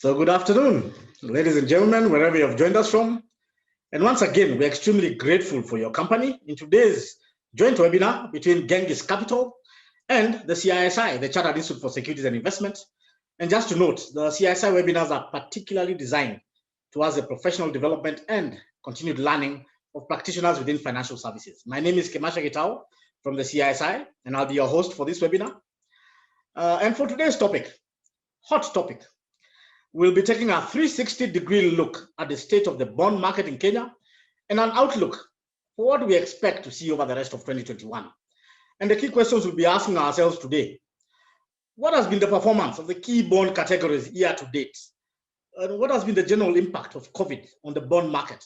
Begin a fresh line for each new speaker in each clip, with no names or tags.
So good afternoon, ladies and gentlemen, wherever you have joined us from. And once again, we're extremely grateful for your company in today's joint webinar between Genghis Capital and the CISI, the Chartered Institute for Securities and Investment. And just to note, the CISI webinars are particularly designed towards the professional development and continued learning of practitioners within financial services. My name is Kemasha Gitao from the CISI, and I'll be your host for this webinar. And for today's topic, hot topic, we'll be taking a 360-degree look at the state of the bond market in Kenya and an outlook for what we expect to see over the rest of 2021. And the key questions we'll be asking ourselves today: what has been the performance of the key bond categories year to date? And what has been the general impact of COVID on the bond market?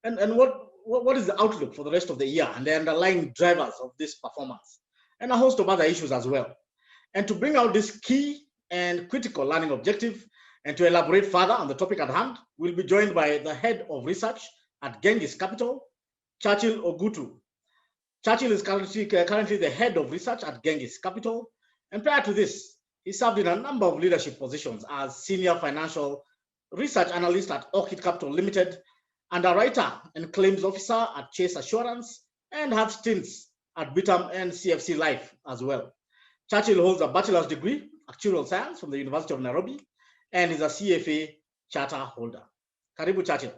And what is the outlook for the rest of the year and the underlying drivers of this performance? And a host of other issues as well. And to bring out this key and critical learning objective, and to elaborate further on the topic at hand, we'll be joined by the Head of Research at Genghis Capital, Churchill Ogutu. Churchill is currently the Head of Research at Genghis Capital, and prior to this, he served in a number of leadership positions as Senior Financial Research Analyst at Orchid Capital Limited, Underwriter and Claims Officer at Chase Assurance, and had stints at Bitam and CFC Life as well. Churchill holds a bachelor's degree, Actuarial Science from the University of Nairobi, and is a CFA charter holder. Karibu Churchill.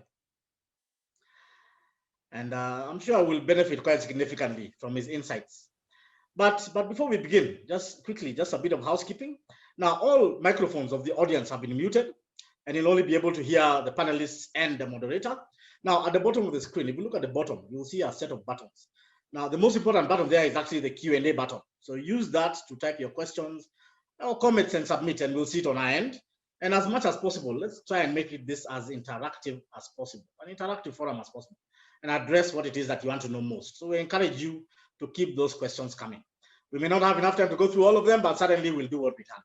And I'm sure we'll benefit quite significantly from his insights. But before we begin, just quickly, just a bit of housekeeping. Now, all microphones of the audience have been muted, and you'll only be able to hear the panelists and the moderator. Now, at the bottom of the screen, if you look at the bottom, you'll see a set of buttons. Now, the most important button there is actually the Q&A button. So use that to type your questions or comments and submit, and we'll see it on our end. And as much as possible, let's try and make it this as interactive as possible, an interactive forum as possible, and address what it is that you want to know most. So we encourage you to keep those questions coming. We may not have enough time to go through all of them, but certainly we'll do what we can.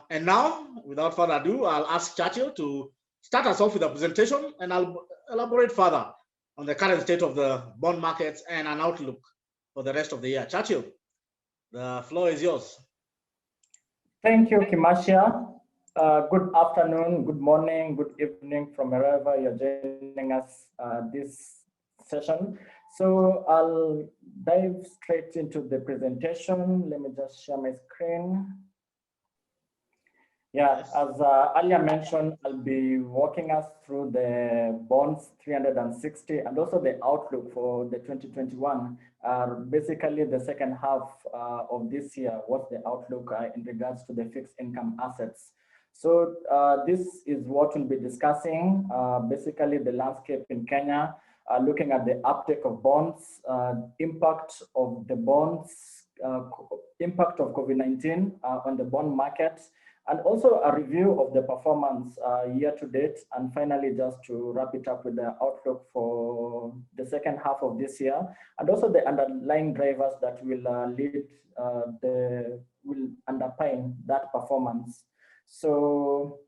And now, without further ado, I'll ask Churchill to start us off with a presentation, and I'll elaborate further on the current state of the bond markets and an outlook for the rest of the year. Churchill, the floor is yours.
Thank you, Kemasha. Good afternoon, good morning, good evening from wherever you're joining us this session. So I'll dive straight into the presentation. Let me just share my screen. Yeah, as earlier mentioned, I'll be walking us through the bonds 360 and also the outlook for the 2021. Basically, the second half of this year, what's the outlook in regards to the fixed income assets. So this is what we'll be discussing, basically the landscape in Kenya, looking at the uptake of bonds, impact of the bonds, impact of COVID-19 on the bond market, and also a review of the performance year to date, and finally just to wrap it up with the outlook for the second half of this year, and also the underlying drivers that will will underpin that performance. So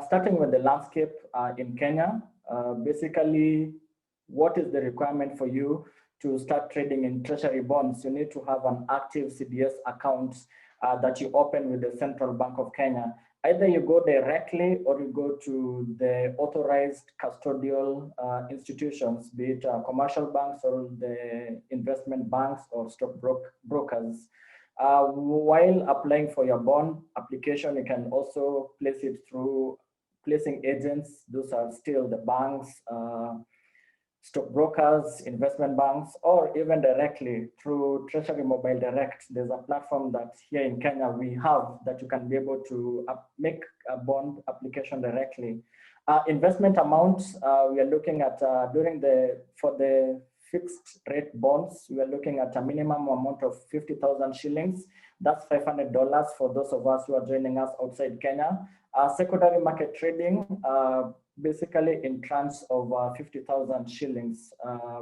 starting with the landscape in Kenya, basically what is the requirement for you to start trading in treasury bonds? You need to have an active CDS account that you open with the Central Bank of Kenya. Either you go directly or you go to the authorized custodial institutions, be it commercial banks or the investment banks or stock brokers. While applying for your bond application, you can also place it through placing agents. Those are still the banks, stock brokers, investment banks, or even directly through Treasury Mobile Direct. There's a platform that here in Kenya we have that you can be able to make a bond application directly. Investment amounts, we are looking at for the fixed rate bonds, we are looking at a minimum amount of 50,000 shillings. That's $500 for those of us who are joining us outside Kenya. Secondary market trading, basically in terms of 50,000 shillings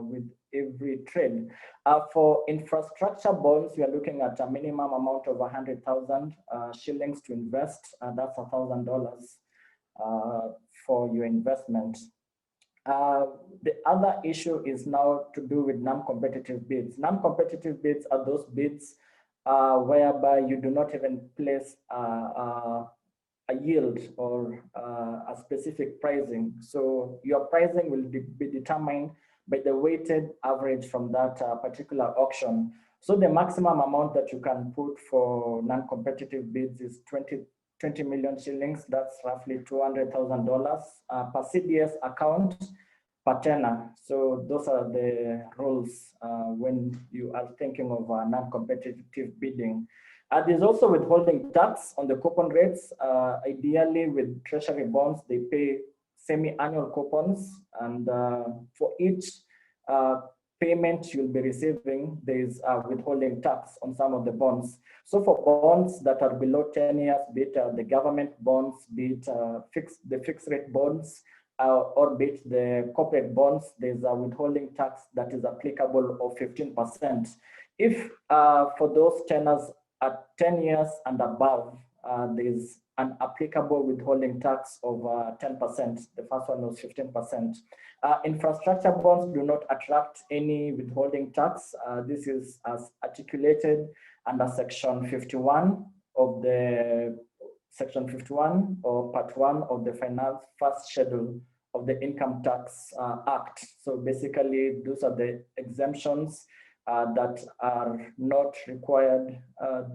with every trade. For infrastructure bonds, we are looking at a minimum amount of 100,000 shillings to invest. That's $1,000 for your investment. The other issue is now to do with non-competitive bids. Non-competitive bids are those bids whereby you do not even place a yield or a specific pricing. So your pricing will be determined by the weighted average from that particular auction. So the maximum amount that you can put for non-competitive bids is 20 million shillings. That's roughly $200,000 per CDS account per tenor. So those are the rules when you are thinking of non-competitive bidding. There's also withholding tax on the coupon rates. Ideally, with treasury bonds, they pay semi-annual coupons, and for each payment you'll be receiving, there's withholding tax on some of the bonds. So for bonds that are below 10 years, be it the government bonds, be it the fixed rate bonds, or be it the corporate bonds, there's a withholding tax that is applicable of 15%. If for those tenors at 10 years and above, there's an applicable withholding tax of 10%. The first one was 15%. Infrastructure bonds do not attract any withholding tax. This is as articulated under Section 51 of the Section 51 or Part 1 of the Finance First Schedule of the Income Tax Act. So basically, those are the exemptions that are not required,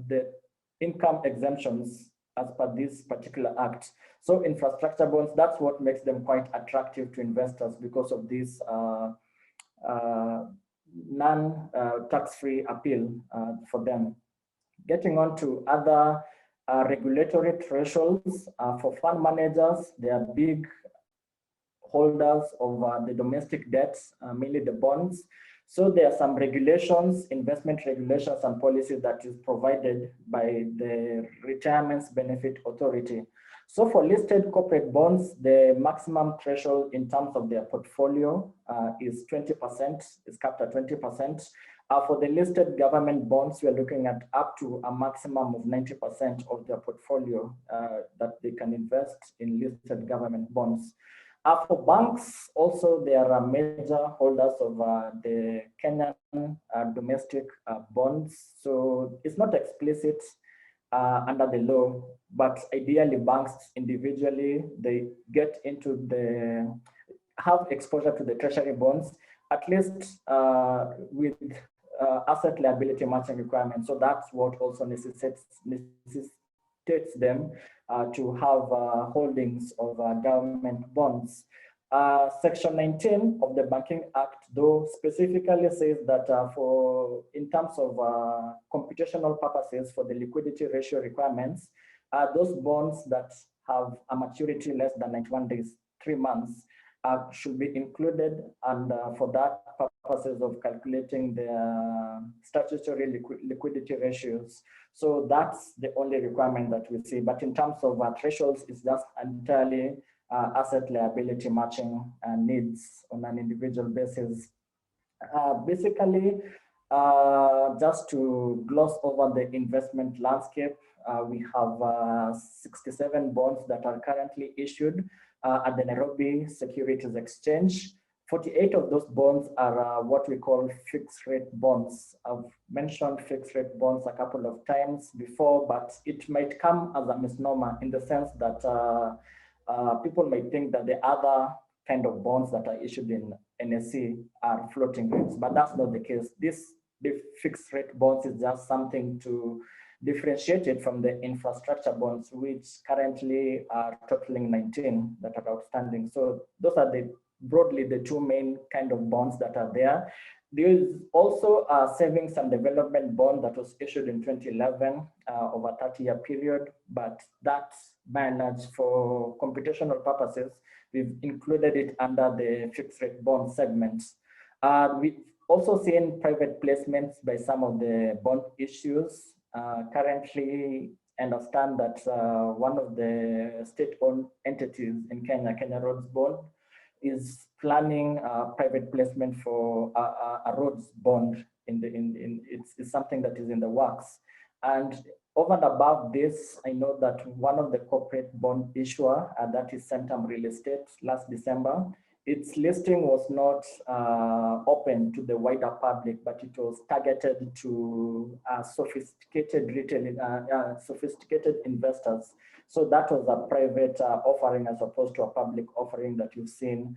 the income exemptions as per this particular act. So infrastructure bonds, that's what makes them quite attractive to investors because of this non-tax-free appeal for them. Getting on to other regulatory thresholds for fund managers, they are big holders of the domestic debts, mainly the bonds. So there are some regulations, investment regulations and policies that is provided by the Retirement Benefit Authority. So for listed corporate bonds, the maximum threshold in terms of their portfolio is 20%, is capped at 20%. For the listed government bonds, we are looking at up to a maximum of 90% of their portfolio that they can invest in listed government bonds. For banks, also, they are major holders of the Kenyan domestic bonds. So it's not explicit under the law, but ideally banks individually, they get into have exposure to the treasury bonds, at least with asset liability matching requirements. So that's what also necessitates them to have holdings of government bonds. Section 19 of the Banking Act, though, specifically says that in terms of computational purposes for the liquidity ratio requirements, those bonds that have a maturity less than 91 days, 3 months, should be included, and for that purposes of calculating the statutory liquidity ratios. So that's the only requirement that we see. But in terms of thresholds, it's just entirely asset liability matching needs on an individual basis. Basically, just to gloss over the investment landscape, we have 67 bonds that are currently issued at the Nairobi Securities Exchange. 48 of those bonds are what we call fixed rate bonds. I've mentioned fixed rate bonds a couple of times before, but it might come as a misnomer in the sense that people might think that the other kind of bonds that are issued in NSE are floating rates, but that's not the case. The fixed rate bonds is just something to differentiate it from the infrastructure bonds, which currently are totaling 19 that are outstanding. So those are broadly the two main kind of bonds that are there. There is also a savings and development bond that was issued in 2011 over a 30-year period, but that's by and large for computational purposes, we've included it under the fixed rate bond segments. We've also seen private placements by some of the bond issues. Currently, understand that one of the state-owned entities in Kenya, Kenya Roads Bond, is planning private placement for a roads bond. It's something that is in the works. And over and above this, I know that one of the corporate bond issuer, that is Centum Real Estate, last December, its listing was not open to the wider public, but it was targeted to sophisticated retail, sophisticated investors. So that was a private offering as opposed to a public offering that you've seen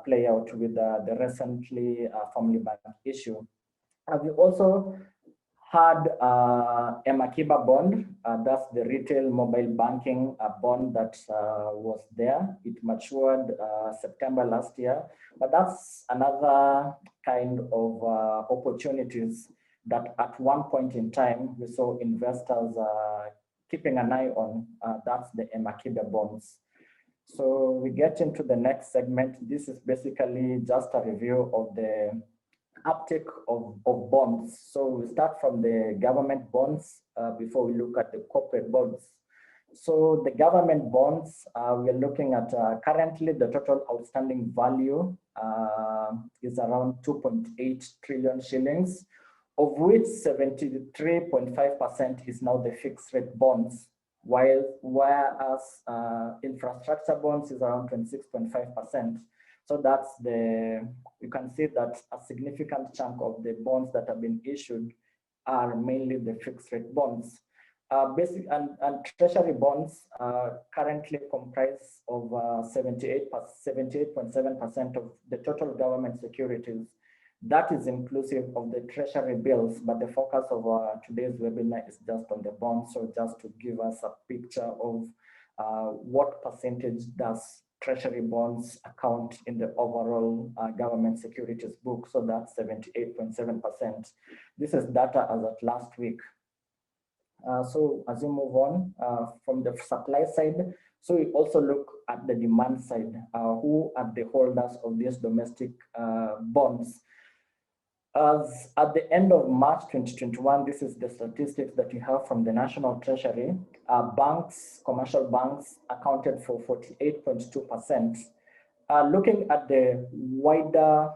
play out with the recently Family Bank issue. We also had a Makiba bond, that's the retail mobile banking bond that was there. It matured September last year, but that's another kind of opportunities that at one point in time we saw investors keeping an eye on. That's the Makiba bonds. So we get into the next segment. This is basically just a review of the uptake of bonds. So we start from the government bonds before we look at the corporate bonds. So the government bonds, we are looking at currently the total outstanding value is around 2.8 trillion shillings, of which 73.5% is now the fixed rate bonds, whereas infrastructure bonds is around 26.5%. So that's you can see that a significant chunk of the bonds that have been issued are mainly the fixed rate bonds. Basic and treasury bonds currently comprise of 78.7% of the total government securities. That is inclusive of the treasury bills, but the focus of today's webinar is just on the bonds. So just to give us a picture of what percentage does treasury bonds account in the overall government securities book. So that's 78.7%. This is data as of last week. So as we move on from the supply side, so we also look at the demand side. Who are the holders of these domestic bonds? As at the end of March 2021, this is the statistics that we have from the National Treasury. Banks, commercial banks accounted for 48.2%. Looking at the wider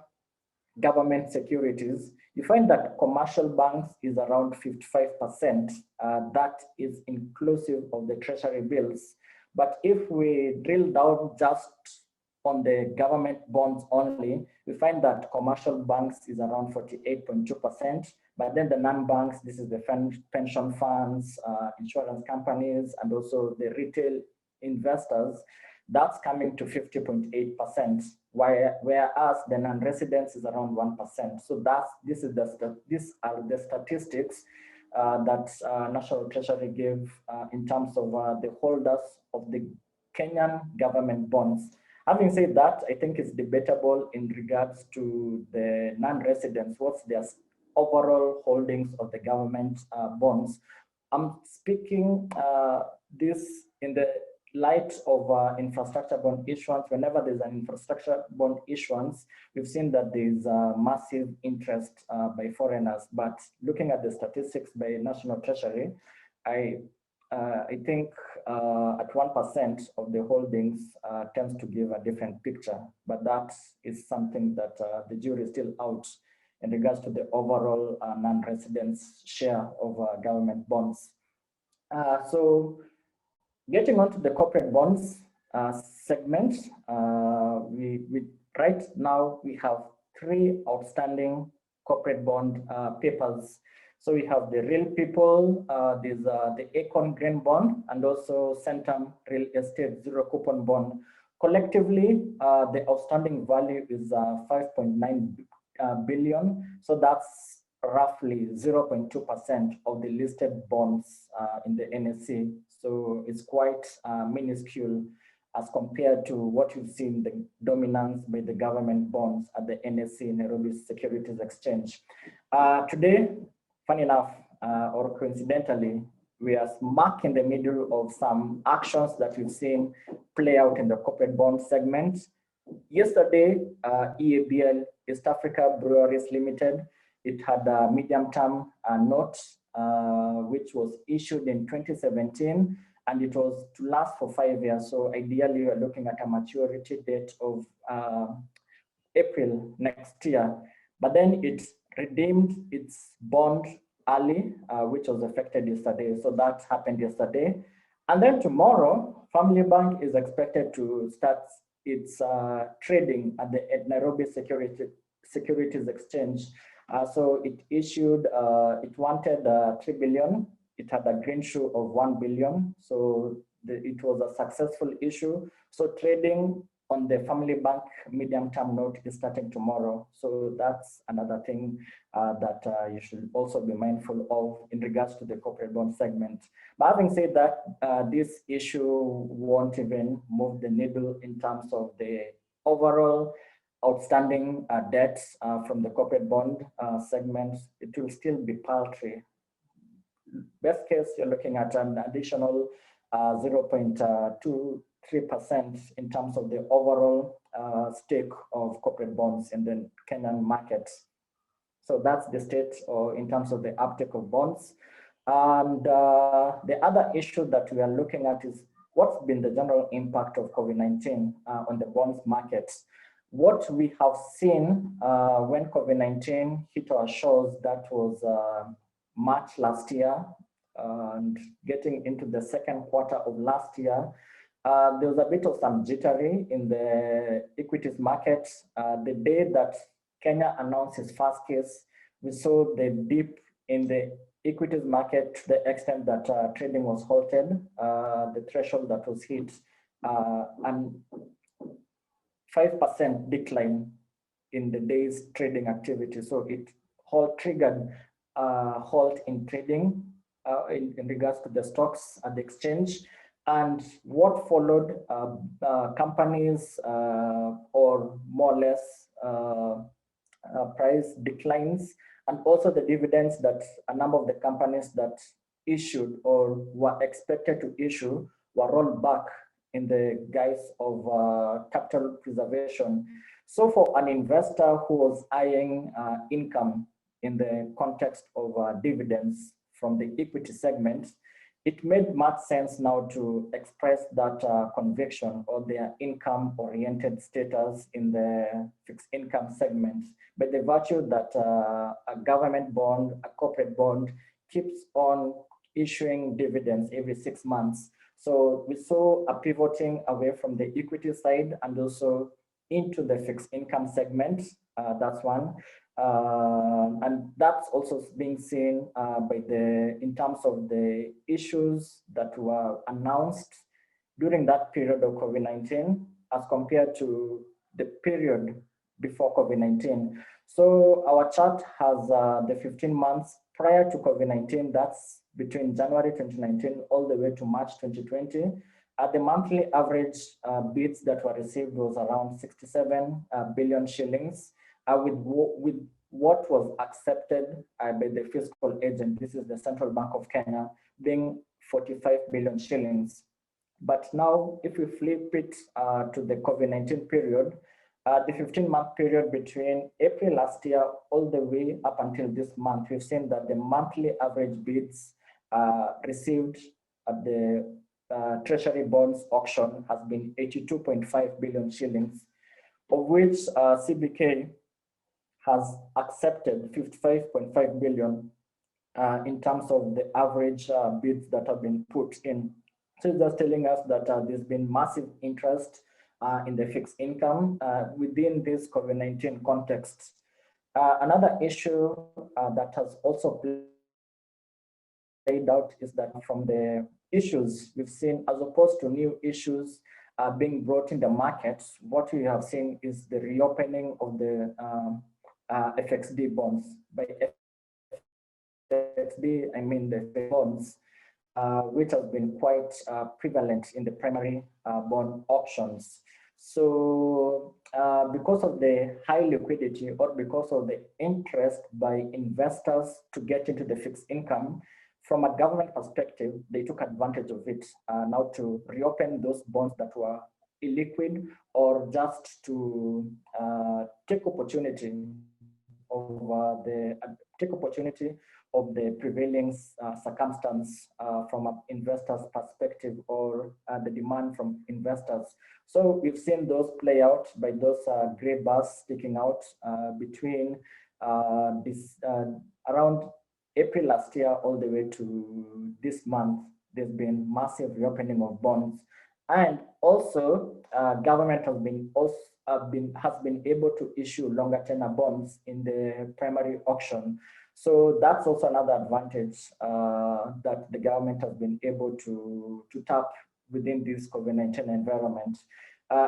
government securities, you find that commercial banks is around 55%. That is inclusive of the treasury bills. But if we drill down just on the government bonds only, we find that commercial banks is around 48.2%, but then the non-banks, this is the pension funds, insurance companies, and also the retail investors, that's coming to 50.8%, whereas the non-residents is around 1%. So these are the statistics that National Treasury gave in terms of the holders of the Kenyan government bonds. Having said that, I think it's debatable in regards to the non-residents, what's their overall holdings of the government bonds. I'm speaking this in the light of infrastructure bond issuance. Whenever there's an infrastructure bond issuance, we've seen that there's massive interest by foreigners. But looking at the statistics by National Treasury, I think at 1% of the holdings tends to give a different picture, but that is something that the jury is still out in regards to the overall non-residents share of government bonds. So getting on to the corporate bonds segment, right now we have 3 outstanding corporate bond papers. So we have the Real People, there's the Acorn Green Bond, and also Centum Real Estate Zero Coupon Bond. Collectively, the outstanding value is 5.9 billion. So that's roughly 0.2% of the listed bonds in the NSE. So it's quite minuscule as compared to what you've seen the dominance by the government bonds at the NSE, Nairobi Securities Exchange. Today, funny enough, or coincidentally, we are smack in the middle of some actions that we've seen play out in the corporate bond segment. Yesterday, EABL, East Africa Breweries Limited, it had a medium-term note, which was issued in 2017, and it was to last for 5 years. So ideally, we're looking at a maturity date of April next year. But then it redeemed its bond early, which was affected yesterday. So that happened yesterday. And then tomorrow, Family Bank is expected to start its trading at the Nairobi Securities Exchange. So it issued, it wanted 3 billion. It had a green shoe of 1 billion. So it was a successful issue. So trading on the Family Bank medium-term note is starting tomorrow. So that's another thing that you should also be mindful of in regards to the corporate bond segment. But having said that, this issue won't even move the needle in terms of the overall outstanding debts from the corporate bond segment. It will still be paltry. Best case, you're looking at an additional 0.23% in terms of the overall stake of corporate bonds in the Kenyan market. So that's the state in terms of the uptake of bonds. And the other issue that we are looking at is what's been the general impact of COVID-19 on the bonds markets. What we have seen when COVID-19 hit our shores, that was March last year, and getting into the second quarter of last year, there was a bit of some jittery in the equities markets. The day that Kenya announced its first case, we saw the dip in the equities market to the extent that trading was halted, the threshold that was hit, and 5% decline in the day's trading activity. So it triggered a halt in trading in regards to the stocks at the exchange. And what followed, companies or more or less price declines, and also the dividends that a number of the companies that issued or were expected to issue were rolled back in the guise of capital preservation. So for an investor who was eyeing income in the context of dividends from the equity segment, it made much sense now to express that conviction or their income-oriented status in the fixed income segment by the virtue that a government bond, a corporate bond, keeps on issuing dividends every 6 months. So we saw a pivoting away from the equity side and also into the fixed income segment. That's one. And that's also being seen in terms of the issues that were announced during that period of COVID-19 as compared to the period before COVID-19. So our chart has the 15 months prior to COVID-19, that's between January 2019 all the way to March 2020. The monthly average bids that were received was around 67 billion shillings. With what was accepted by the fiscal agent, this is the Central Bank of Kenya, being 45 billion shillings. But now, if we flip it to the COVID-19 period, the 15-month period between April last year all the way up until this month, we've seen that the monthly average bids received at the Treasury bonds auction has been 82.5 billion shillings, of which CBK has accepted 55.5 billion in terms of the average bids that have been put in. So it's just telling us that there's been massive interest in the fixed income within this COVID-19 context. Another issue that has also played out is that from the issues we've seen, as opposed to new issues being brought in the markets, what we have seen is the reopening of the FXD bonds. By FXD, I mean the bonds, which has been quite prevalent in the primary bond auctions. So because of the high liquidity or because of the interest by investors to get into the fixed income, from a government perspective, they took advantage of it now to reopen those bonds that were illiquid, or just to take opportunity of the prevailing circumstance from an investor's perspective, or the demand from investors. So we've seen those play out by those gray bars sticking out between around April last year all the way to this month. There's been massive reopening of bonds, And also, government has been able to issue longer tenor bonds in the primary auction. So that's also another advantage that the government has been able to tap within this COVID-19 environment.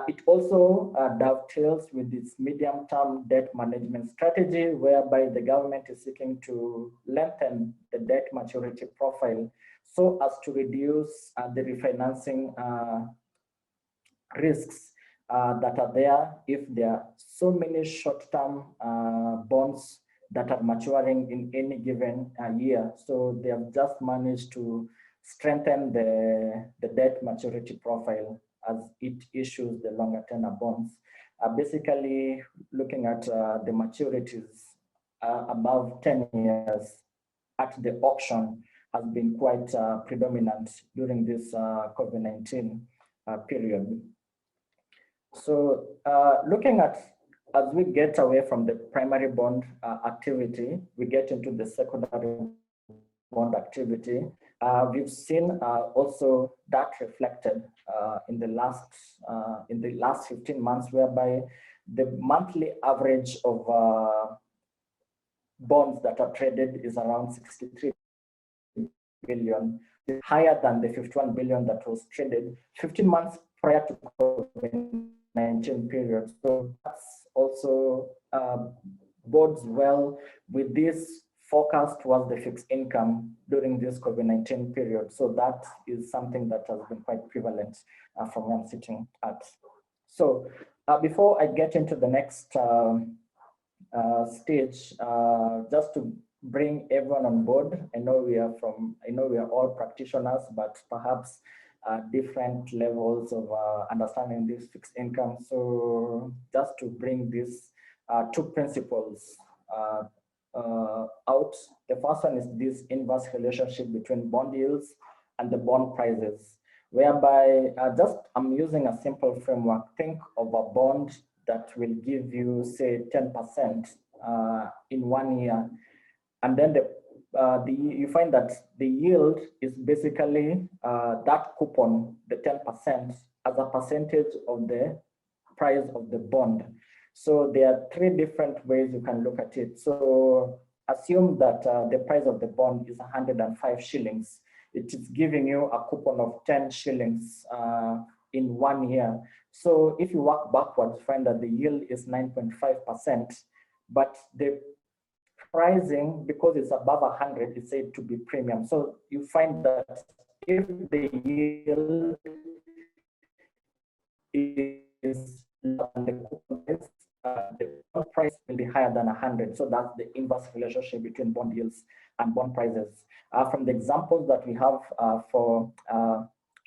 It also dovetails with its medium-term debt management strategy, whereby the government is seeking to lengthen the debt maturity profile so as to reduce the refinancing risks that are there if there are so many short-term bonds that are maturing in any given year. So they have just managed to strengthen the debt maturity profile as it issues the longer tenor bonds. Basically looking at the maturities above 10 years at the auction has been quite predominant during this COVID-19 period. So looking at, as we get away from the primary bond activity, we get into the secondary bond activity. We've seen also that reflected in the last 15 months, whereby the monthly average of bonds that are traded is around 63 billion, higher than the 51 billion that was traded 15 months prior to COVID-19 period. So that's also bodes well with this forecast towards the fixed income during this COVID-19 period. So that is something that has been quite prevalent from where I'm sitting at. So before I get into the next stage, just to bring everyone on board. I know we are all practitioners, but perhaps different levels of understanding this fixed income. So just to bring these two principles out. The first one is this inverse relationship between bond yields and the bond prices, whereby I'm using a simple framework. Think of a bond that will give you, say, 10% in 1 year. And then you find that the yield is basically that coupon, the 10%, as a percentage of the price of the bond. So there are three different ways you can look at it. So assume that the price of the bond is 105 shillings. It is giving you a coupon of 10 shillings in 1 year. So if you work backwards, find that the yield is 9.5%, but the pricing, because it's above 100, is said to be premium. So you find that if the yield is lower than the coupon price will be higher than 100. So that's the inverse relationship between bond yields and bond prices. From the examples that we have for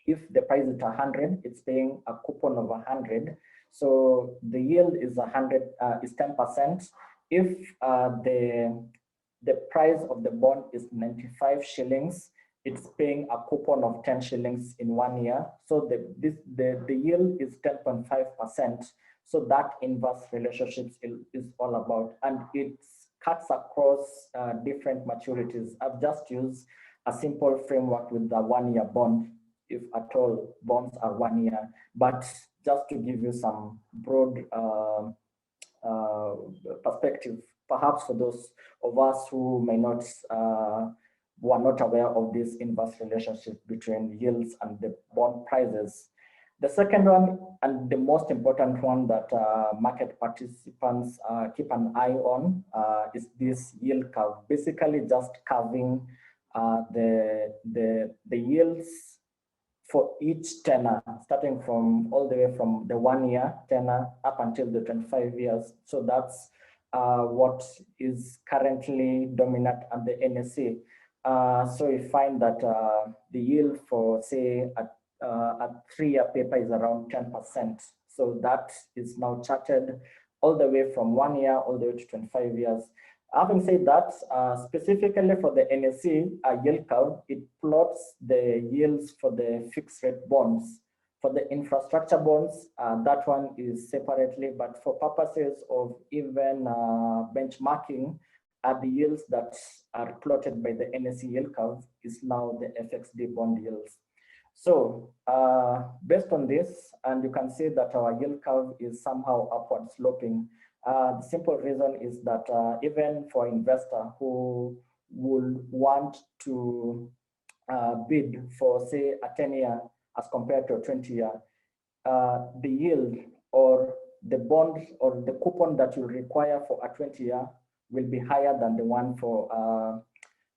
if the price is 100, it's paying a coupon of 100. So the yield is 100 is 10%. If the price of the bond is 95 shillings, it's paying a coupon of 10 shillings in 1 year. So the yield is 10.5%. So that inverse relationship is all about, and it cuts across different maturities. I've just used a simple framework with the 1 year bond, if at all bonds are 1 year, but just to give you some broad perspective, perhaps for those of us who may not, who are not aware of this inverse relationship between yields and the bond prices. The second one, and the most important one that market participants keep an eye on, is this yield curve. Basically just curving the yields for each tenor, starting from all the way from the 1 year tenor up until the 25 years. So that's what is currently dominant at the NSE. So we find that the yield for, say, a 3-year paper is around 10%. So that is now charted all the way from 1 year all the way to 25 years. Having said that, specifically for the NSE yield curve, it plots the yields for the fixed rate bonds. For the infrastructure bonds, that one is separately, but for purposes of even benchmarking, the yields that are plotted by the NSE yield curve is now the FXD bond yields. So based on this, and you can see that our yield curve is somehow upward sloping. The simple reason is that even for investor who would want to bid for, say, a 10-year as compared to a 20-year, the yield or the bond or the coupon that you require for a 20-year will be higher than the one for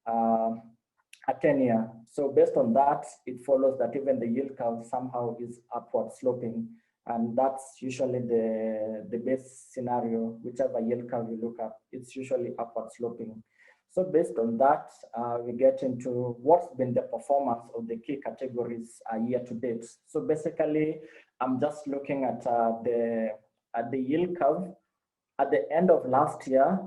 a 10-year. So based on that, it follows that even the yield curve somehow is upward sloping. And that's usually the base scenario, whichever yield curve you look at, it's usually upward sloping. So based on that, we get into what's been the performance of the key categories year to date. So basically, I'm just looking at the yield curve at the end of last year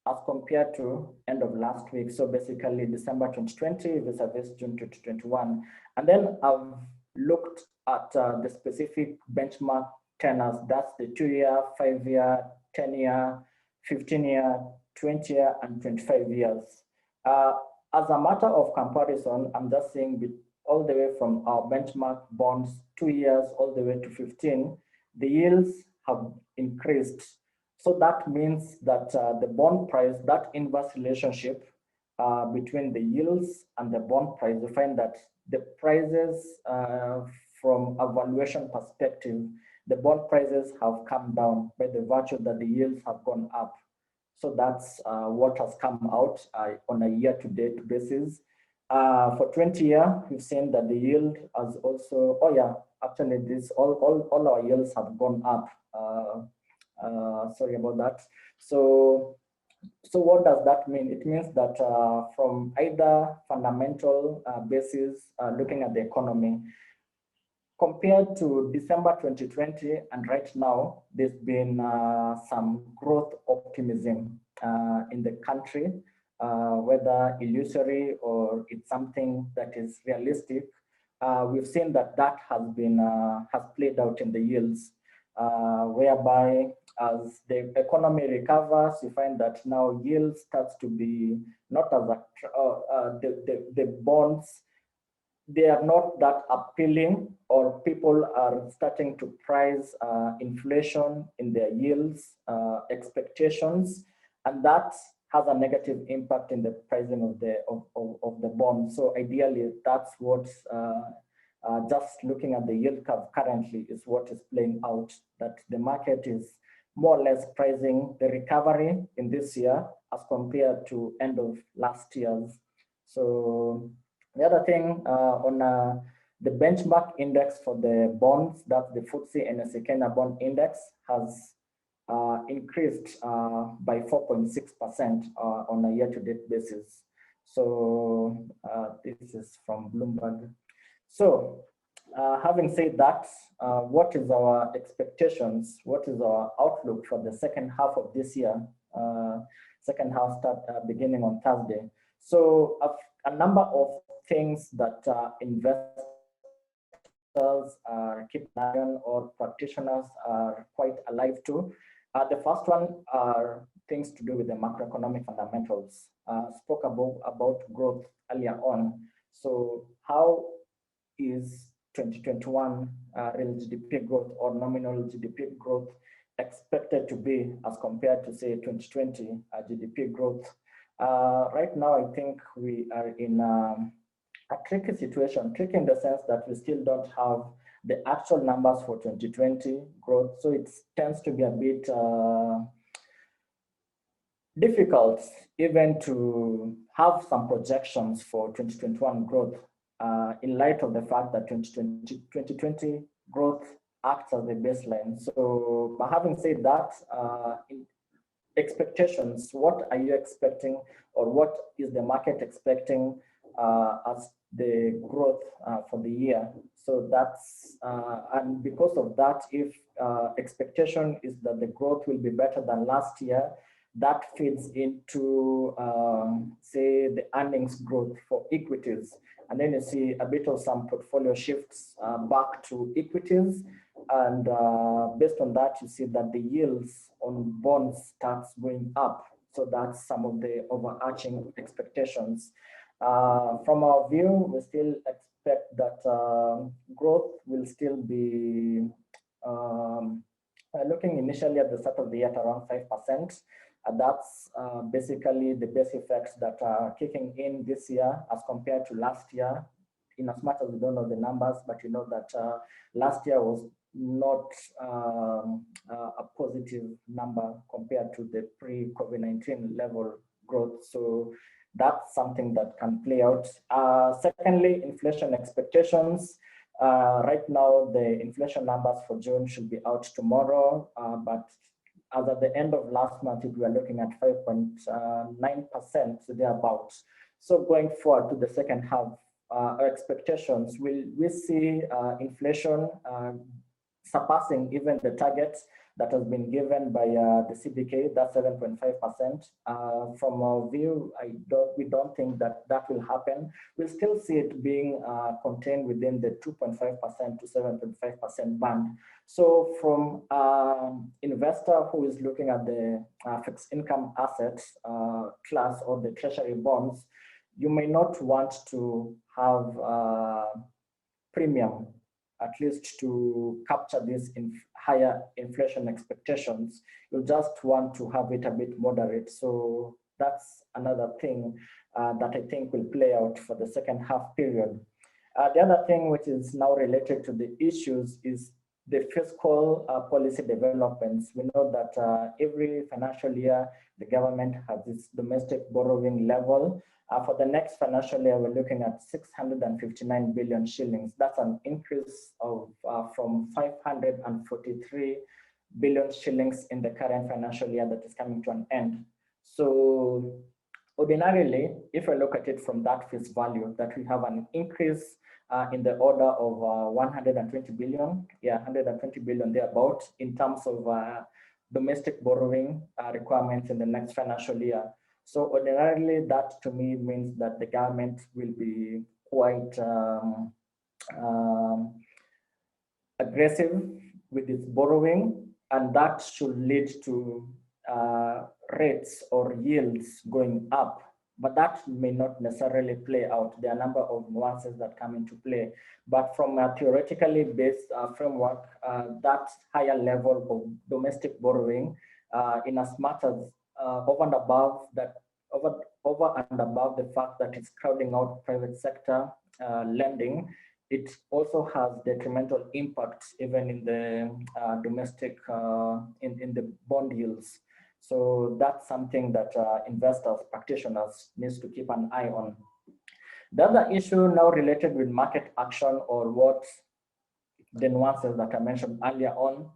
as compared to end of last week. So basically December 2020 versus June 2021. And then I've looked at the specific benchmark tenors. That's the 2-year, 5-year, 10-year, 15-year, 20-year, and 25 years. As a matter of comparison, I'm just saying all the way from our benchmark bonds 2 years all the way to 15, the yields have increased. So that means that the bond price, that inverse relationship between the yields and the bond price, you find that the prices from a valuation perspective, the bond prices have come down by the virtue that the yields have gone up. So that's what has come out on a year-to-date basis. For 20-year, we've seen that the yield has also, actually this all our yields have gone up. Sorry about that. So what does that mean? It means that from either fundamental basis, looking at the economy, compared to December 2020 and right now, there's been some growth optimism in the country, whether illusory or it's something that is realistic. We've seen that has been has played out in the yields, whereby as the economy recovers, you find that now yield starts to be not as the bonds, they are not that appealing, or people are starting to price inflation in their yields expectations, and that has a negative impact in the pricing of the bond. So ideally, that's what just looking at the yield curve currently is what is playing out, that the market is more or less pricing the recovery in this year as compared to end of last year's. So the other thing on the benchmark index for the bonds, that the FTSE NSE Kenya bond index has increased by 4.6% on a year-to-date basis. So this is from Bloomberg. So having said that, what is our expectations? What is our outlook for the second half of this year? Second half start beginning on Thursday. So a number of things that investors are keeping an eye on, or practitioners are quite alive to. The first one are things to do with the macroeconomic fundamentals. Spoke about growth earlier on. So how is 2021 real GDP growth or nominal GDP growth expected to be as compared to, say, 2020 GDP growth? Right now, I think we are in a tricky situation, tricky in the sense that we still don't have the actual numbers for 2020 growth. So it tends to be a bit difficult even to have some projections for 2021 growth in light of the fact that 2020 growth acts as the baseline. So, but having said that, expectations, what are you expecting, or what is the market expecting as the growth for the year? So that's, and because of that, if expectation is that the growth will be better than last year, that feeds into, say, the earnings growth for equities. And then you see a bit of some portfolio shifts back to equities. And based on that, you see that the yields on bonds starts going up. So that's some of the overarching expectations. From our view, we still expect that growth will still be looking initially at the start of the year at around 5%. That's basically the base effects that are kicking in this year as compared to last year. In as much as we don't know the numbers, but you know that last year was not a positive number compared to the pre-COVID-19 level growth. So that's something that can play out. Secondly, inflation expectations. Right now, the inflation numbers for June should be out tomorrow, but as at the end of last month, we were looking at 5.9%, so thereabouts. So going forward to the second half, our expectations, will we see inflation surpassing even the target that has been given by the CBK, that's 7.5%. From our view, we don't think that that will happen. We'll still see it being contained within the 2.5% to 7.5% band. So from investor who is looking at the fixed income assets class or the treasury bonds, you may not want to have premium, at least to capture these higher inflation expectations. You just want to have it a bit moderate. So that's another thing that I think will play out for the second half period. The other thing which is now related to the issues is the fiscal policy developments. We know that every financial year, the government has its domestic borrowing level. For the next financial year, we're looking at 659 billion shillings. That's an increase of from 543 billion shillings in the current financial year that is coming to an end. So ordinarily, if I look at it from that face value, that we have an increase in the order of 120 billion, 120 billion thereabout in terms of domestic borrowing requirements in the next financial year. So ordinarily, that to me means that the government will be quite aggressive with its borrowing, and that should lead to rates or yields going up. But that may not necessarily play out. There are a number of nuances that come into play. But from a theoretically based framework, that higher level of domestic borrowing, in as much as over and above the fact that it's crowding out private sector lending, it also has detrimental impacts even in the domestic, in the bond yields. So that's something that investors, practitioners needs to keep an eye on. The other issue now related with market action, or what the nuances that I mentioned earlier on,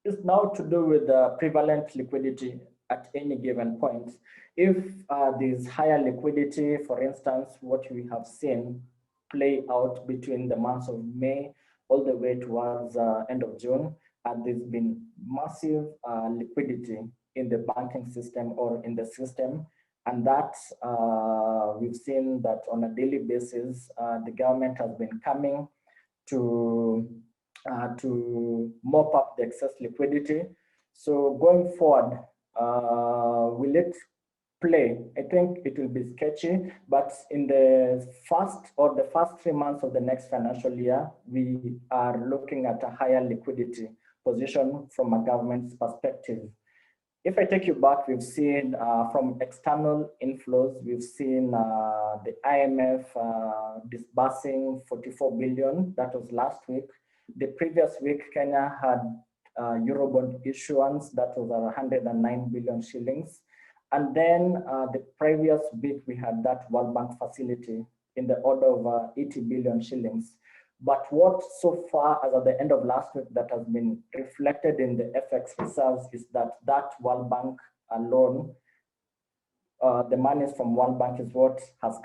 is now to do with the prevalent liquidity at any given point. If there's higher liquidity, for instance, what we have seen play out between the months of May all the way towards end of June, and there's been massive liquidity in the banking system or in the system, and that we've seen that on a daily basis, the government has been coming to mop up the excess liquidity. So going forward, will it play? I think it will be sketchy, but in the first 3 months of the next financial year, we are looking at a higher liquidity position from a government's perspective. If I take you back, we've seen from external inflows, we've seen the IMF disbursing 44 billion. That was last week. The previous week, Kenya had Eurobond issuance that was 109 billion shillings. And then the previous week, we had that World Bank facility in the order of 80 billion shillings. But what so far as at the end of last week that has been reflected in the FX reserves is that World Bank alone, the monies from World Bank is what has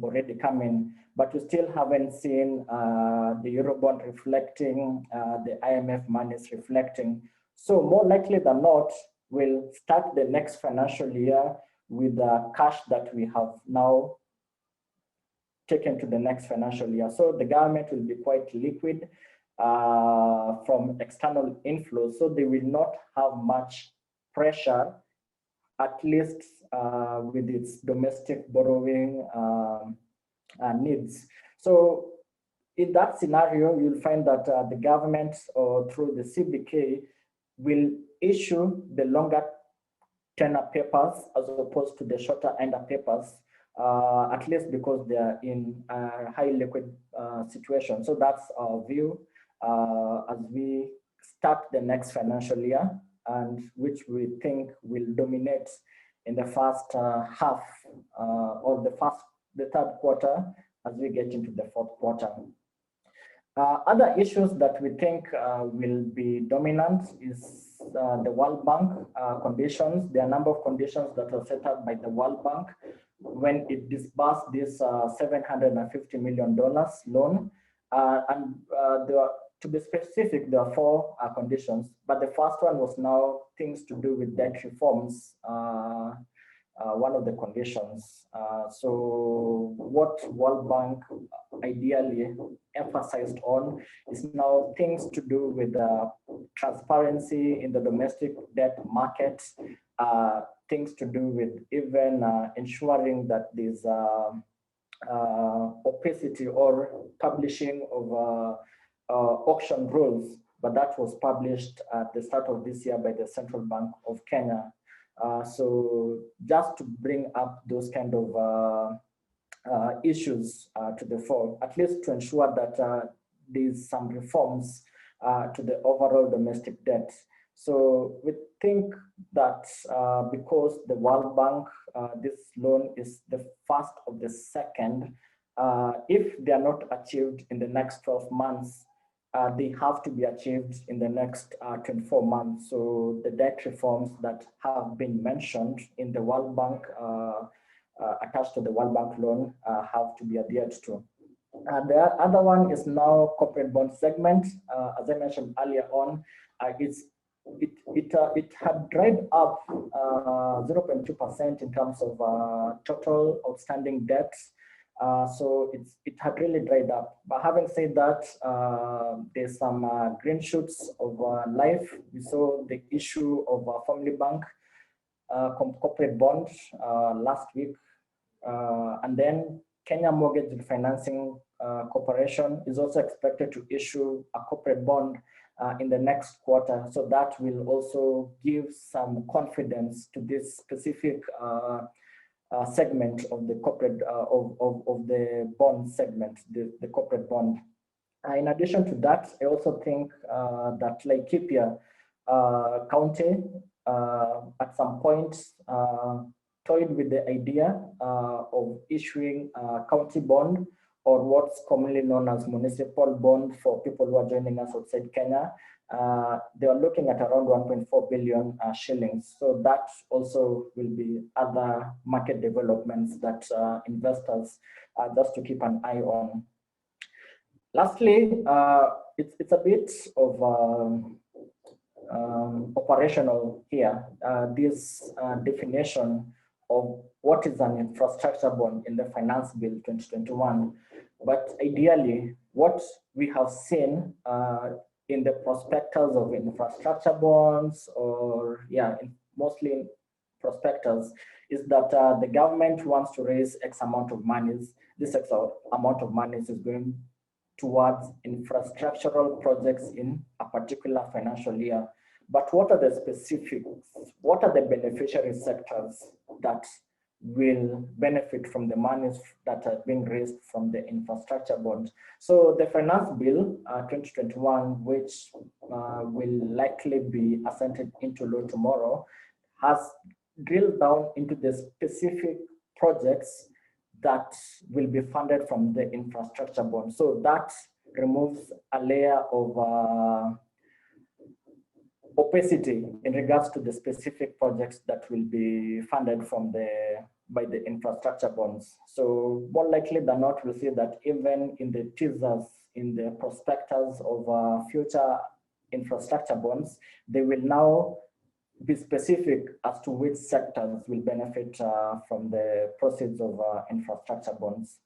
already come in, but we still haven't seen the Eurobond reflecting, the IMF monies reflecting. So more likely than not, we'll start the next financial year with the cash that we have now taken to the next financial year. So the government will be quite liquid from external inflows. So they will not have much pressure, at least with its domestic borrowing needs. So in that scenario, you'll find that the government or through the CBK will issue the longer tenor papers as opposed to the shorter ender papers, at least because they are in a high liquid situation. So that's our view as we start the next financial year, and which we think will dominate in the first half or the third quarter as we get into the fourth quarter. Other issues that we think will be dominant is the World Bank conditions. There are a number of conditions that are set up by the World Bank when it disbursed this $750 million loan. To be specific, there are four conditions, but the first one was now things to do with debt reforms. One of the conditions. So what World Bank ideally emphasized on is now things to do with transparency in the domestic debt market, things to do with even ensuring that there's opacity or publishing of auction rules, but that was published at the start of this year by the Central Bank of Kenya. So just to bring up those kind of issues to the fore, at least to ensure that there's some reforms to the overall domestic debt. So we think that because the World Bank, this loan is the first of the second, if they are not achieved in the next 12 months, they have to be achieved in the next 24 months. So the debt reforms that have been mentioned in the World Bank, attached to the World Bank loan, have to be adhered to. The other one is now corporate bond segment. As I mentioned earlier on, it had dried up 0.2% in terms of total outstanding debts. So it had really dried up. But having said that, there's some green shoots of life. We saw the issue of Family Bank corporate bond last week. And then Kenya Mortgage Refinancing Corporation is also expected to issue a corporate bond in the next quarter. So that will also give some confidence to this specific segment of the corporate of the bond segment, the corporate bond. In addition to that, I also think that Laikipia County at some point toyed with the idea of issuing a county bond, or what's commonly known as municipal bond for people who are joining us outside Kenya. They are looking at around 1.4 billion shillings. So that also will be other market developments that investors just to keep an eye on. Lastly, it's a bit of operational here. This definition of what is an infrastructure bond in the Finance Bill 2021. But ideally, what we have seen in the prospectus of infrastructure bonds, or mostly in prospectus, is that the government wants to raise X amount of monies. This X amount of monies is going towards infrastructural projects in a particular financial year. But what are the specifics? What are the beneficiary sectors that will benefit from the monies that are being raised from the infrastructure bonds? So the Finance Bill 2021, which will likely be assented into law tomorrow, has drilled down into the specific projects that will be funded from the infrastructure bond. So that removes a layer of opacity in regards to the specific projects that will be funded by the infrastructure bonds. So more likely than not, we'll see that even in the teasers, in the prospectus of future infrastructure bonds, they will now be specific as to which sectors will benefit from the proceeds of infrastructure bonds.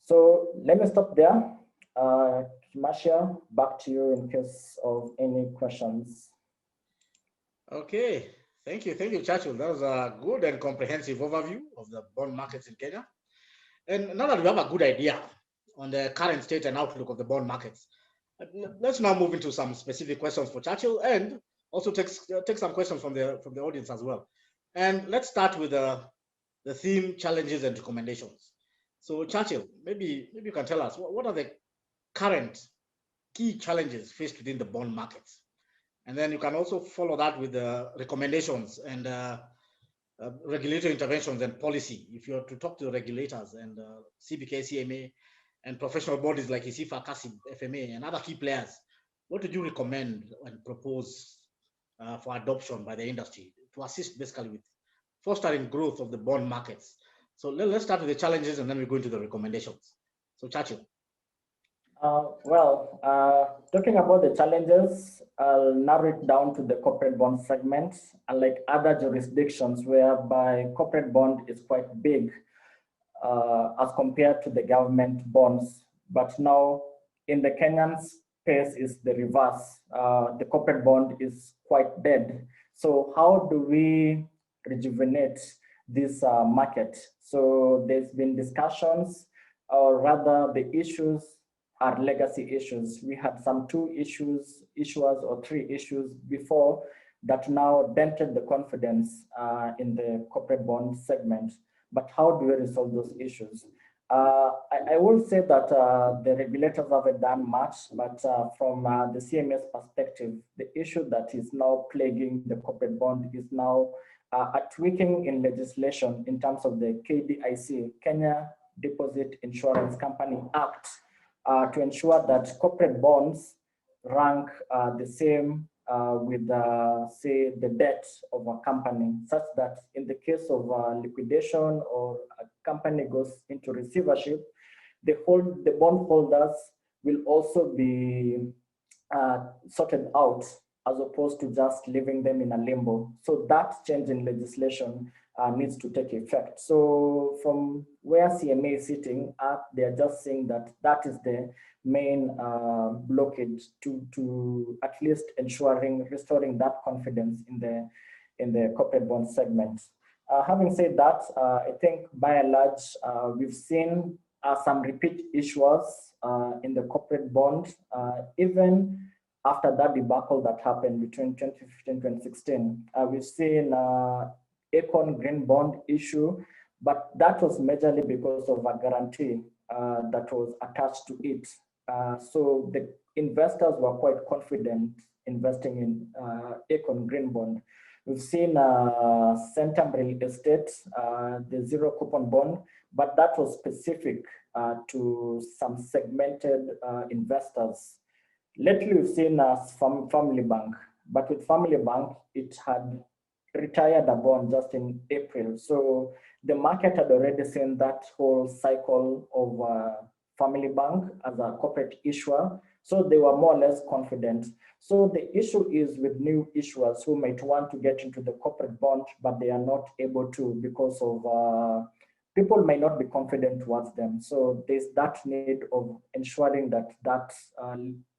So let me stop there. Marcia, back to you in case of any questions.
Okay, thank you, Churchill. That was a good and comprehensive overview of the bond markets in Kenya. And now that we have a good idea on the current state and outlook of the bond markets. Let's now move into some specific questions for Churchill, and also take some questions from the audience as well. And let's start with the theme, challenges and recommendations. So Churchill, maybe you can tell us what are the current key challenges faced within the bond markets, and then you can also follow that with the recommendations and regulatory interventions and policy. If you're to talk to the regulators and CBK, CMA, and professional bodies like ISIFA, CASIB, FMA, and other key players, what would you recommend and propose for adoption by the industry to assist basically with fostering growth of the bond markets? So let's start with the challenges and then we go into the recommendations. So Churchill.
Talking about the challenges, I'll narrow it down to the corporate bond segment, unlike other jurisdictions whereby corporate bond is quite big as compared to the government bonds. But now in the Kenyan space is the reverse. The corporate bond is quite dead. So how do we rejuvenate this market? So there's been discussions, or rather the issues are legacy issues. We had some issuers or 3 issues before that now dented the confidence in the corporate bond segment. But how do we resolve those issues? I will say that the regulators haven't done much, but from the CMS perspective, the issue that is now plaguing the corporate bond is now a tweaking in legislation in terms of the KDIC, Kenya Deposit Insurance Company Act, to ensure that corporate bonds rank the same with, say, the debt of a company, such that in the case of liquidation or a company goes into receivership, the bondholders will also be sorted out, as opposed to just leaving them in a limbo. So that change in legislation needs to take effect. So from where CMA is sitting at, they're just saying that that is the main blockage to at least restoring that confidence in the corporate bond segment. Having said that, I think by and large, we've seen some repeat issuers in the corporate bond, even after that debacle that happened between 2015 and 2016. We've seen Econ Green Bond issue, but that was majorly because of a guarantee that was attached to it. So the investors were quite confident investing in Econ Green Bond. We've seen Centum Real Estate, the zero coupon bond, but that was specific to some segmented investors. Lately, we've seen Family Bank, but with Family Bank, it had retired a bond just in April. So the market had already seen that whole cycle of Family Bank as a corporate issuer. So they were more or less confident. So the issue is with new issuers who might want to get into the corporate bond, but they are not able to because of people might not be confident towards them. So there's that need of ensuring that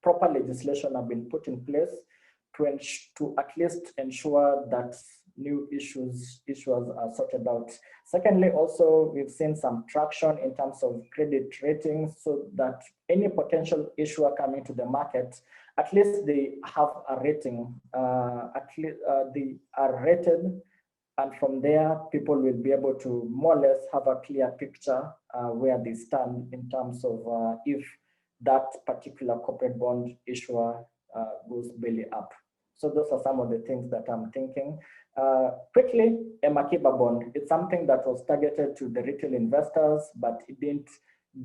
proper legislation have been put in place to at least ensure that new issuers are sorted out. Secondly, also, we've seen some traction in terms of credit ratings, so that any potential issuer coming to the market, at least they have a rating, they are rated, and from there, people will be able to more or less have a clear picture where they stand in terms of if that particular corporate bond issuer goes belly up. So those are some of the things that I'm thinking. Quickly, a Makiba bond, it's something that was targeted to the retail investors, but it didn't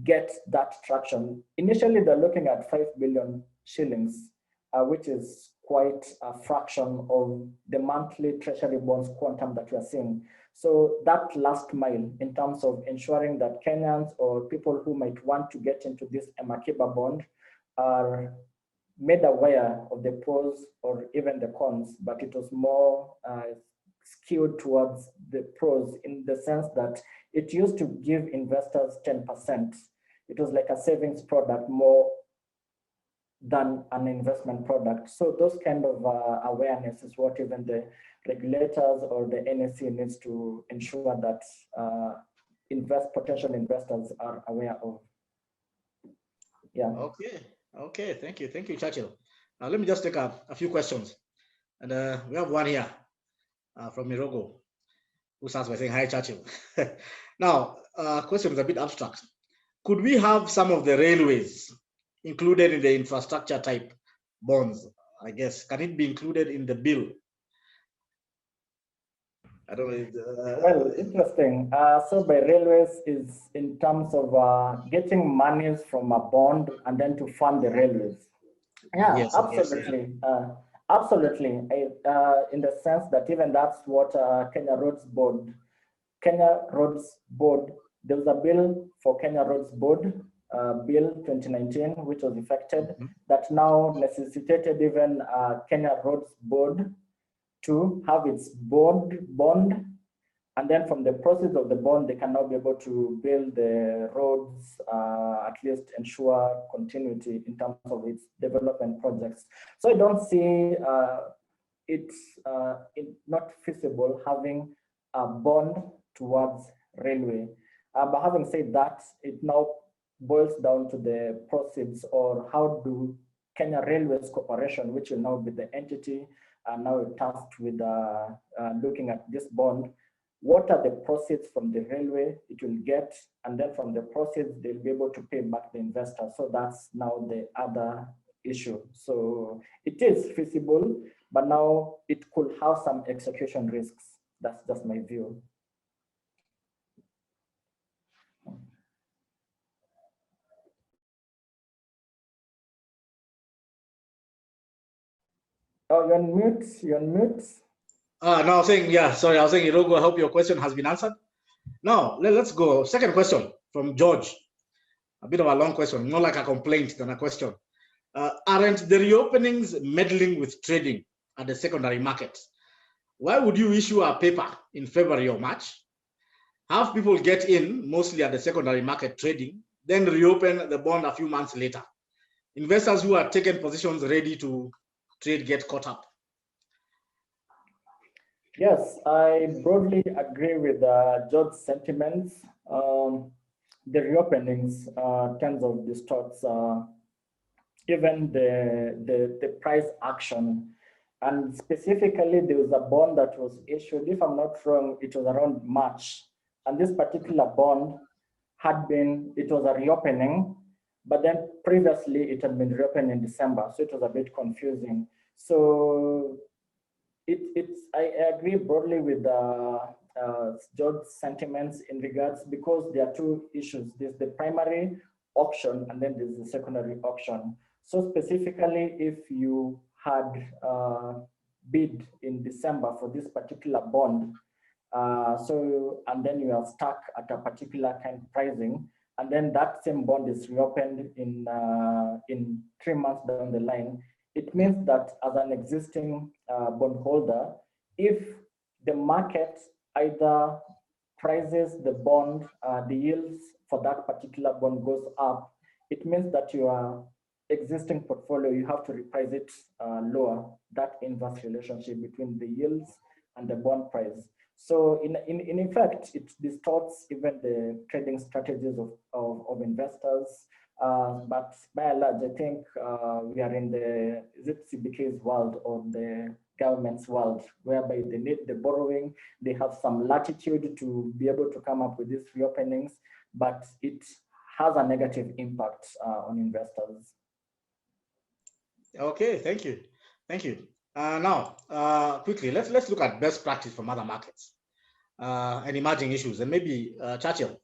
get that traction. Initially, they're looking at 5 billion shillings, which is quite a fraction of the monthly treasury bonds quantum that we're seeing. So that last mile in terms of ensuring that Kenyans or people who might want to get into this Makiba bond are made aware of the pros or even the cons, but it was more skewed towards the pros in the sense that it used to give investors 10%. It was like a savings product more than an investment product. So those kind of awareness is what even the regulators or the NSE needs to ensure that potential investors are aware of. Yeah.
Okay. Thank you, Churchill. Let me just take a few questions, and we have one here from Mirogo, who starts by saying, "Hi, Churchill." Now, question is a bit abstract. Could we have some of the railways included in the infrastructure type bonds? I guess, can it be included in the bill? I don't know.
Well, interesting. So by railways is in terms of getting monies from a bond and then to fund the railways. Yeah,
Yes,
absolutely. Absolutely. In the sense that even that's what Kenya Roads Board, there was a bill for Kenya Roads Board, Bill 2019, which was effected, that now necessitated even Kenya Roads Board to have its bond, and then from the process of the bond, they can now be able to build the roads, at least ensure continuity in terms of its development projects. So I don't see it's not feasible having a bond towards railway. But having said that, it now boils down to the proceeds, or how do Kenya Railways Corporation, which will now be the entity now tasked with looking at this bond, what are the proceeds from the railway it will get, and then from the proceeds they'll be able to pay back the investor. So that's now the other issue. So it is feasible, but now it could have some execution risks. That's just my view. Oh, you're on mute. You're on mute.
No, I was saying, Irogo, I hope your question has been answered. Now, let's go. Second question from George. A bit of a long question, more like a complaint than a question. Aren't the reopenings meddling with trading at the secondary market? Why would you issue a paper in February or March, have people get in mostly at the secondary market trading, then reopen the bond a few months later? Investors who are taking positions ready to trade get caught up.
Yes, I broadly agree with George's sentiments. The reopenings tends to distort even the price action. And specifically, there was a bond that was issued, if I'm not wrong, it was around March. And this particular bond it was a reopening, but then previously it had been reopened in December. So it was a bit confusing. So I agree broadly with George's sentiments in regards, because there are two issues. There's the primary auction and then there's the secondary auction. So specifically, if you had bid in December for this particular bond, and then you are stuck at a particular kind of pricing, and then that same bond is reopened in 3 months down the line, it means that as an existing bondholder, if the market either prices the bond, the yields for that particular bond goes up, it means that your existing portfolio, you have to reprice it lower, that inverse relationship between the yields and the bond price. So in effect, it distorts even the trading strategies of investors. But by and large, I think we are in the CBK's world or the government's world, whereby they need the borrowing, they have some latitude to be able to come up with these reopenings, but it has a negative impact on investors.
Okay, thank you. Now, quickly, let's look at best practice from other markets and emerging issues, and maybe Churchill.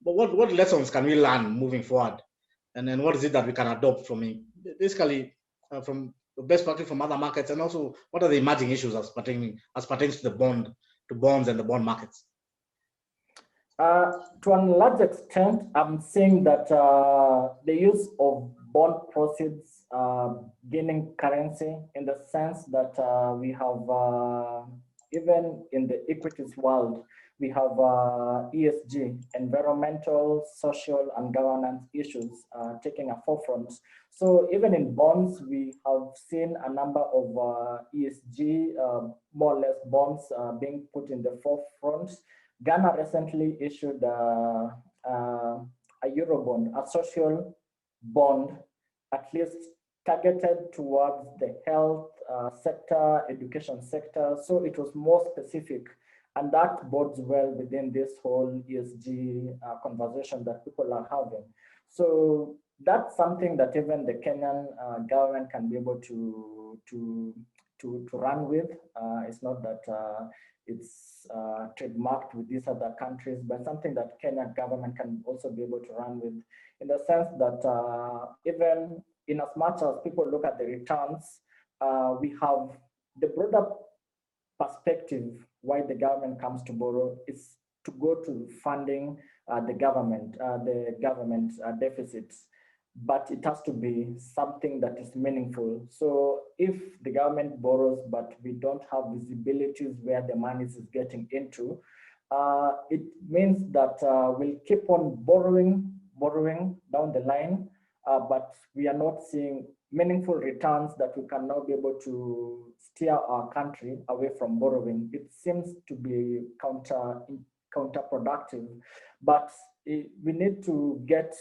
But what lessons can we learn moving forward, and then what is it that we can adopt from basically from the best practice from other markets, and also what are the emerging issues as pertains to bonds and the bond markets?
To a large extent, I'm seeing that the use of bond proceeds gaining currency, in the sense that we have, even in the equities world, we have ESG, environmental, social, and governance issues taking a forefront. So even in bonds, we have seen a number of ESG, more or less bonds being put in the forefront. Ghana recently issued a Eurobond, a social bond, at least targeted towards the health sector, education sector. So it was more specific, and that bodes well within this whole ESG conversation that people are having. So that's something that even the Kenyan government can be able to run with. It's not that it's trademarked with these other countries, but something that Kenyan government can also be able to run with, in the sense that even in as much as people look at the returns, we have the broader perspective why the government comes to borrow is to go to funding the government deficits, but it has to be something that is meaningful. So if the government borrows, but we don't have visibilities where the money is getting into, it means that we'll keep on borrowing down the line, but we are not seeing meaningful returns that we can now be able to steer our country away from borrowing. It seems to be counterproductive, but we need to get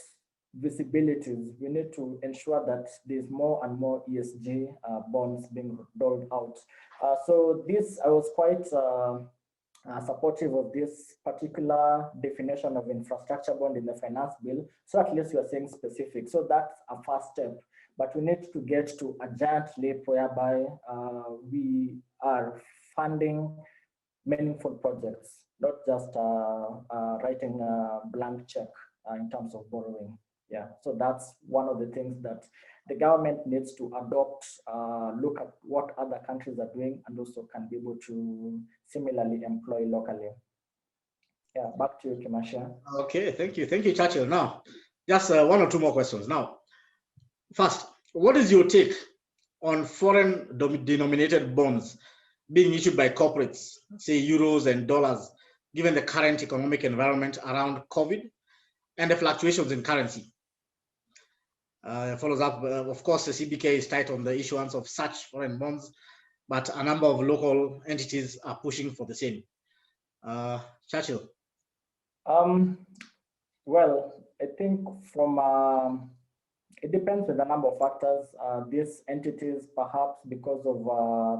visibilities. We need to ensure that there's more and more ESG bonds being rolled out. So this, I was quite supportive of this particular definition of infrastructure bond in the finance bill. So at least you're saying specific. So that's a first step. But we need to get to a giant leap whereby we are funding meaningful projects, not just writing a blank check in terms of borrowing. Yeah, so that's one of the things that the government needs to adopt, look at what other countries are doing, and also can be able to similarly employ locally. Yeah, back to you, Kimasha.
Okay, thank you, Churchill. Now, just one or two more questions. Now, first, what is your take on foreign denominated bonds being issued by corporates, say euros and dollars, given the current economic environment around COVID and the fluctuations in currency? Follows up, of course, the CBK is tight on the issuance of such foreign bonds, but a number of local entities are pushing for the same. Churchill.
Well, I think from it depends on the number of factors. These entities, perhaps because of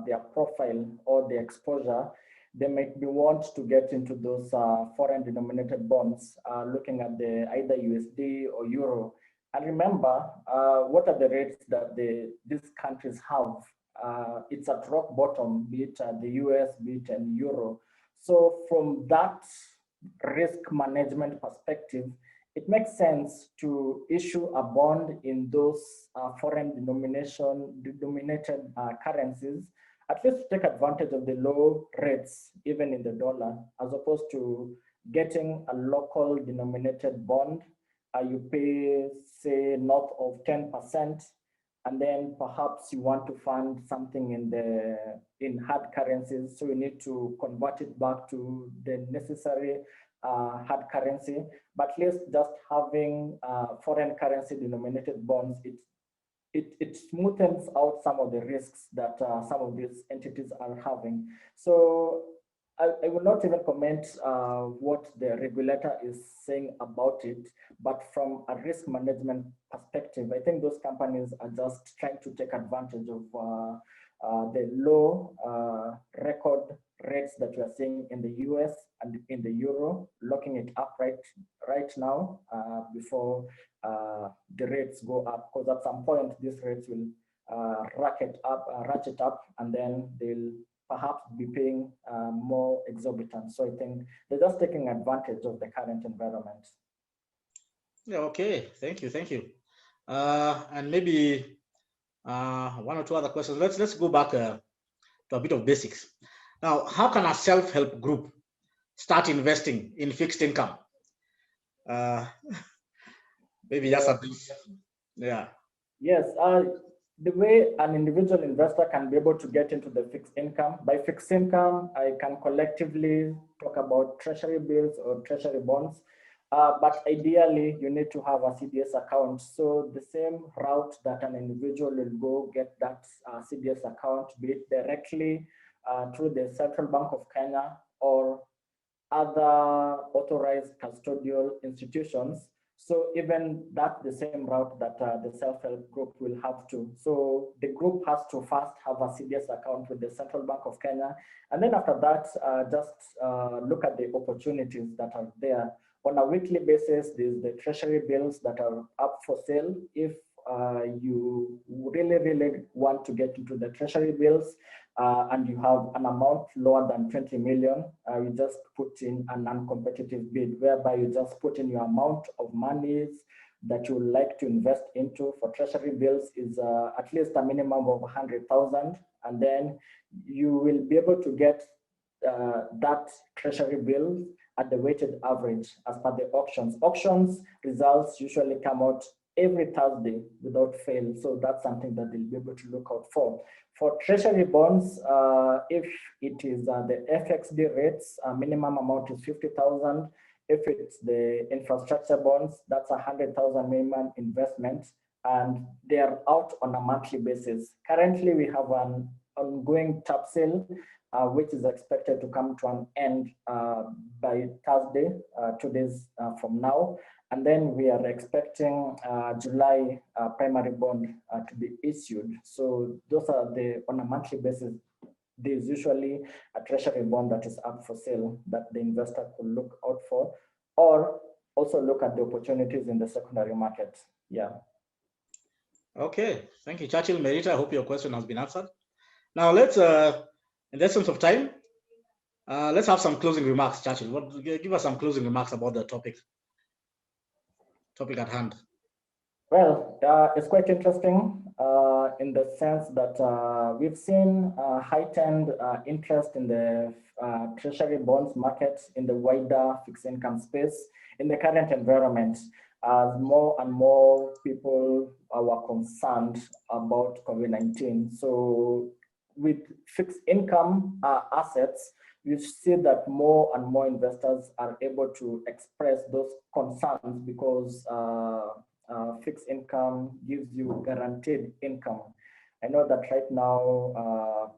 their profile or the exposure, they might be want to get into those foreign denominated bonds, looking at the either USD or Euro. And remember, what are the rates that these countries have? It's at rock bottom, be it the US, be it in Euro. So from that risk management perspective, it makes sense to issue a bond in those foreign denominated currencies, at least to take advantage of the low rates, even in the dollar, as opposed to getting a local denominated bond. You pay, say, north of 10%, and then perhaps you want to fund something in hard currencies, so you need to convert it back to the necessary hard currency. But at least just having foreign currency denominated bonds, it smoothens out some of the risks that some of these entities are having. So I will not even comment what the regulator is saying about it, but from a risk management perspective, I think those companies are just trying to take advantage of the low record rates that we are seeing in the US and in the Euro, locking it up right now before the rates go up, because at some point these rates will ratchet up, and then they'll perhaps be paying more exorbitant. So I think they're just taking advantage of the current environment.
Yeah, okay, thank you. And maybe one or two other questions. Let's go back to a bit of basics. Now, how can a self-help group start investing in fixed income? Maybe just a brief. Yeah.
Yes. The way an individual investor can be able to get into the fixed income, by fixed income, I can collectively talk about treasury bills or treasury bonds, but ideally you need to have a CDS account. So the same route that an individual will go get that CDS account, be it directly through the Central Bank of Kenya or other authorized custodial institutions. So even that's the same route that the self-help group will have to. So the group has to first have a CDS account with the Central Bank of Kenya. And then after that, just look at the opportunities that are there. On a weekly basis, there's the treasury bills that are up for sale. If you really want to get into the treasury bills and you have an amount lower than 20 million, you just put in a non-competitive bid, whereby you just put in your amount of monies that you would like to invest into for treasury bills is at least a minimum of 100,000, and then you will be able to get that treasury bill at the weighted average as per the auctions. Auctions results usually come out every Thursday without fail. So that's something that they'll be able to look out for. For treasury bonds, if it is the FXD rates, minimum amount is 50,000. If it's the infrastructure bonds, that's 100,000 minimum investment, and they are out on a monthly basis. Currently, we have an ongoing tap sale, which is expected to come to an end by Thursday, 2 days from now. And then we are expecting July primary bond to be issued. So those are on a monthly basis, there's usually a treasury bond that is up for sale that the investor could look out for, or also look at the opportunities in the secondary market. Yeah.
Okay, thank you, Churchill. Merita, I hope your question has been answered. Now let's, in the essence of time, let's have some closing remarks, Churchill. Give us some closing remarks about the topic at hand.
Well, it's quite interesting in the sense that we've seen heightened interest in the treasury bonds market in the wider fixed income space in the current environment, as more and more people were concerned about COVID-19. So with fixed income assets, you see that more and more investors are able to express those concerns because fixed income gives you guaranteed income. I know that right now,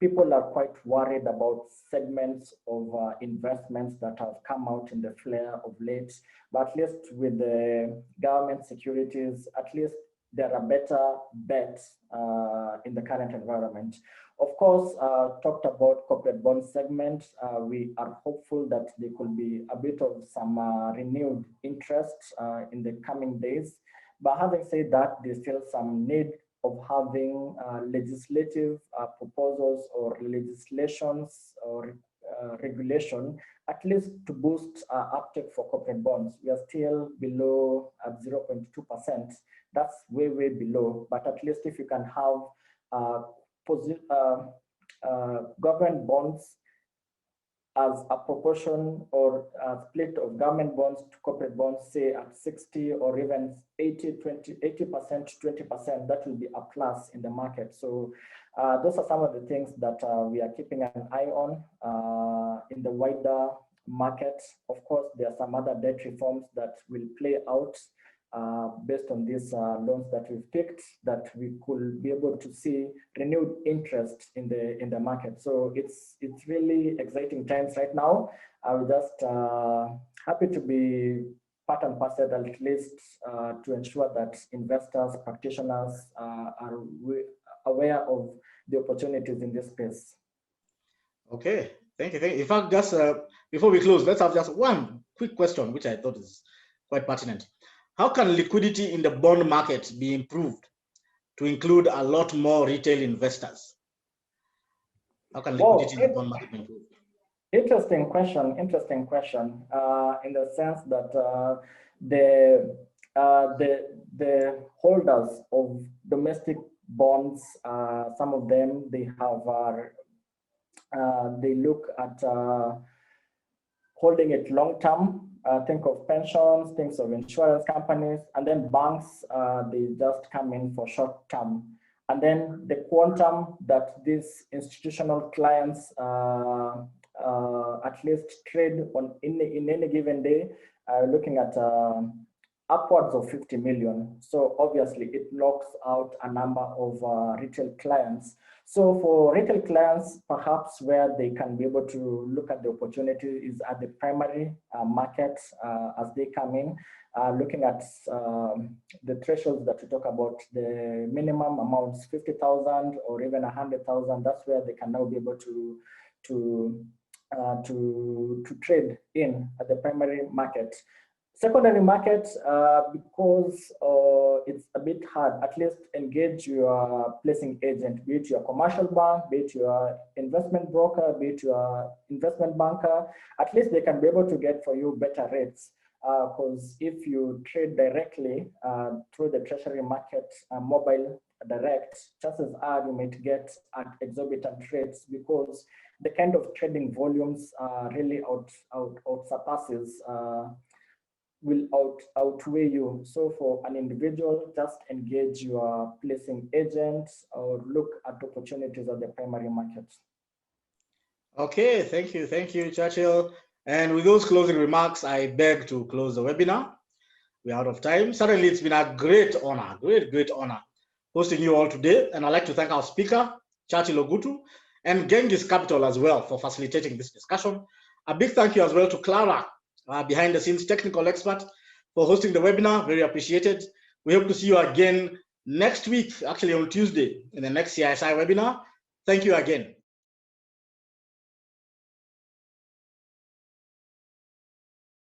people are quite worried about segments of investments that have come out in the flare of late, but at least with the government securities, at least there are better bets in the current environment. Of course, talked about corporate bond segment. We are hopeful that there could be a bit of some renewed interest in the coming days. But having said that, there's still some need of having legislative proposals or legislations or regulation, at least to boost uptake for corporate bonds. We are still below 0.2%. That's way, way below. But at least if you can have government bonds as a proportion or a split of government bonds to corporate bonds, say at 60 or even 80% to 20%, that will be a plus in the market. So those are some of the things that we are keeping an eye on in the wider market. Of course, there are some other debt reforms that will play out based on these loans that we've picked, that we could be able to see renewed interest in the market. So it's really exciting times right now. I'm just happy to be part and parcel, at least to ensure that investors, practitioners are aware of the opportunities in this space.
Okay, thank you. In fact, just before we close, let's have just one quick question, which I thought is quite pertinent. How can liquidity in the bond market be improved to include a lot more retail investors? How can liquidity in the bond market be improved?
Interesting question. In the sense that the holders of domestic bonds, some of them, they have they look at holding it long term. Think of pensions, think of insurance companies, and then banks, they just come in for short term. And then the quantum that these institutional clients at least trade on in any given day, looking at upwards of 50 million. So obviously it knocks out a number of retail clients. So for retail clients, perhaps where they can be able to look at the opportunity is at the primary market as they come in, looking at the thresholds that we talk about, the minimum amounts, 50,000 or even 100,000. That's where they can now be able to trade in at the primary market. Secondary market, because it's a bit hard, at least engage your placing agent, be it your commercial bank, be it your investment broker, be it your investment banker. At least they can be able to get for you better rates. Because if you trade directly through the treasury market mobile direct, chances are you might get at exorbitant rates because the kind of trading volumes really out surpasses will outweigh you. So for an individual, just engage your placing agent or look at opportunities at the primary market.
Okay, thank you, Churchill. And with those closing remarks, I beg to close the webinar. We're out of time. Certainly, it's been a great honor, great honor hosting you all today. And I'd like to thank our speaker, Churchill Ogutu, and Genghis Capital as well for facilitating this discussion. A big thank you as well to Clara, behind the scenes technical expert, for hosting the webinar. Very appreciated. We hope to see you again next week, actually on Tuesday, in the next CISI webinar. Thank you again.